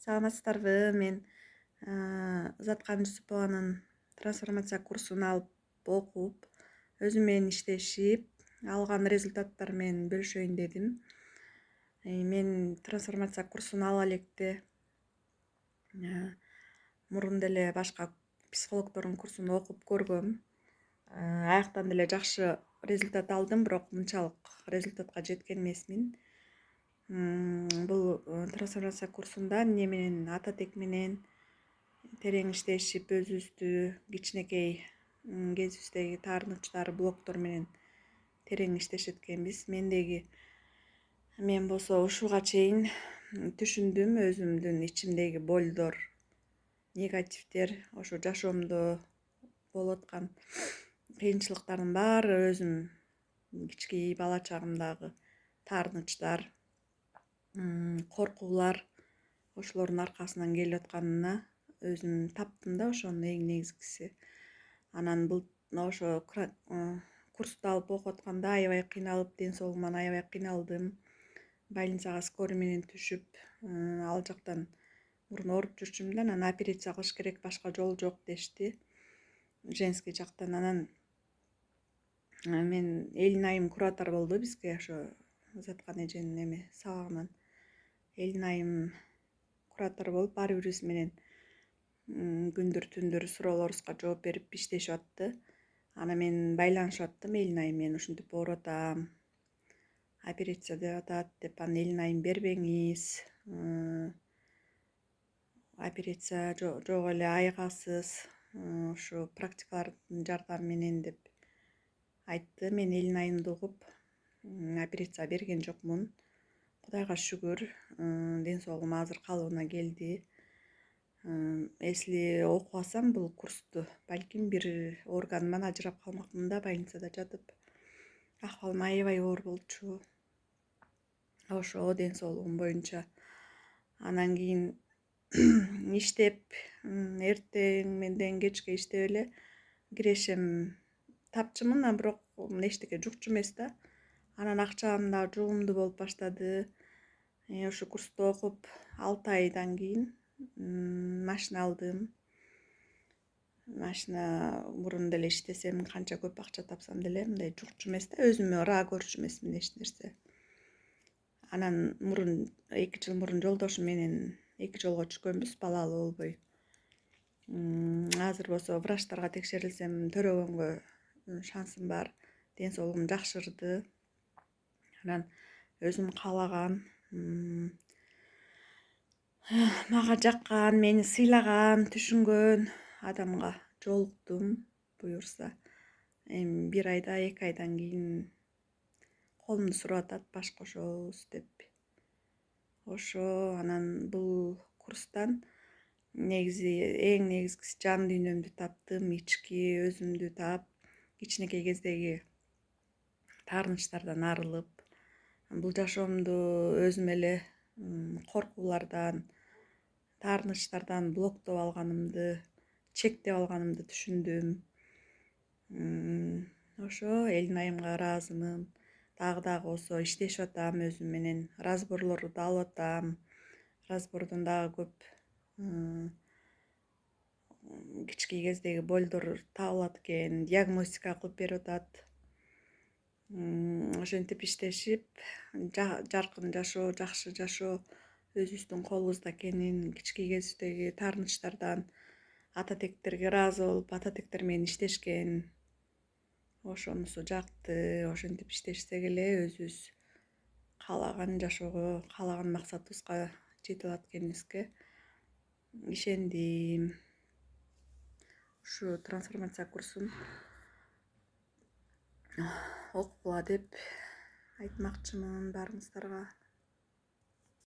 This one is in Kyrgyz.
Саламатсыздарбы? Мен Узаткан Жүсүпованын трансформация курсун алып окуп, өзүм менен иштешип, алган результаттар менен бөлүшөйүн дедим. Мен трансформация курсун ала электе мурун деле башка психологдордун курсун окуп көргөм. Аяктан деле жакшы результат алдым, бирок мынчалык результатка жеткен эмесмин. Бул трансформация курсунда эмне менен, Ататек менен терең иштешип, өзүбүздү кичинекей кезибиздеги таарынычтар, блоктор менен терең иштешет экенбиз. Мен болсо ушуга чейин түшүндүм өзүмдүн ичимдеги болдор, негативдер, ошо жашоомдо болуп аткан кыйынчылыктардын баары өзүм кичкей бала чагымдагы таарынычтар, коркуулар ошолордун аркасынан келип атканына өзүм таптым да, ошонун эң негизгиси. Анан бул ошо курсту алып окуп атканда аябай кыйналып, ден соолугуман аябай кыйналдым. Больницага скорый менен түшүп, ал жактан мурун ооруп жүрчүмүн да, анан операция кылыш керек, башка жол жок дешти женский жактан. Анан мен Элин айым куратор болду бизге, ошо Узаткан эженин сабагынан Элин айым куратор болуп, ар бирибиз менен күндүр түндүр суроолорубузга жооп берип иштешип атты. Анан мен байланышып аттым Элин айым менен, ушинтип ооруп атам, операция деп атат деп. Анан Элин айым бербеңиз, операция жок эле, айыгасыз, ушу практикалардын жардамы менен деп айтты. Мен Элин айымды угуп операция берген жокмун. Кудайга шүгүр, ден соолугум азыр калыбына келди. Если окубасам бул курсту, балким бир органыман ажырап калмакмын да, больницада жатып. Акыбалым аябай оор болчу. Ошо ден соолугум боюнча. Анан кийин иштеп, эртең менден кечке иштеп эле кирешем тапчымын, бирок эчтеке жукчу эмес да. Анан акчам дагы жугумдуу болуп баштады. Ошо курсту окуп 6 айдан кийин машина алдым. Машина мурун деле иштесем, канча көп акча тапсам деле мындай жукчу эмес да, өзүмө ыра көрчү эмесмин эч нерсе. Анан мурун 2 жыл мурун жолдошум менен 2 жолго түшкөнбүз, балалуу болбой. Азыр болсо врачтарга текшерилсем төрөгөнгө шансым бар. Ден соолугум жакшырды. Анан өзүм каалаган, мага жаккан, мени сыйлаган, түшүнгөн адамга жолуктум, буюрса. Эми 1 айда, 2 айдан кийин колумду сурап атат, баш кошобуз деп. Ошо анан бул курстан негизи эң негизгиси жан дүйнөмдү таптым, ички өзүмдү таап, кичинекей кездеги таарынычтардан арылып, бул жашоомду өзүм эле коркуулардан, таарынычтардан блоктоп алганымды, чектеп алганымды түшүндүм. Ошо Элин айымга ыраазымын. Дагы болсо иштешип атам өзүм менен, разборлорду алып атам. Разбордон дагы көп кички кездеги болдор табылат экен, диагностика кылып берип атат. Ошентип иштешип, жаркын жашоо, жакшы жашоо өзүбүздүн колубузда экенин, кички кезибиздеги таарынычтардан Ататектерге ыраазы болуп, Ататектер менен иштешкен, ошонусу жакты. Ошентип иштешсек эле өзүбүз каалаган жашоого, каалаган максатыбызга жете алат экенибизге ишендим. Ушу трансформация курсун окугула деп айтмакчымын баарыңыздарга.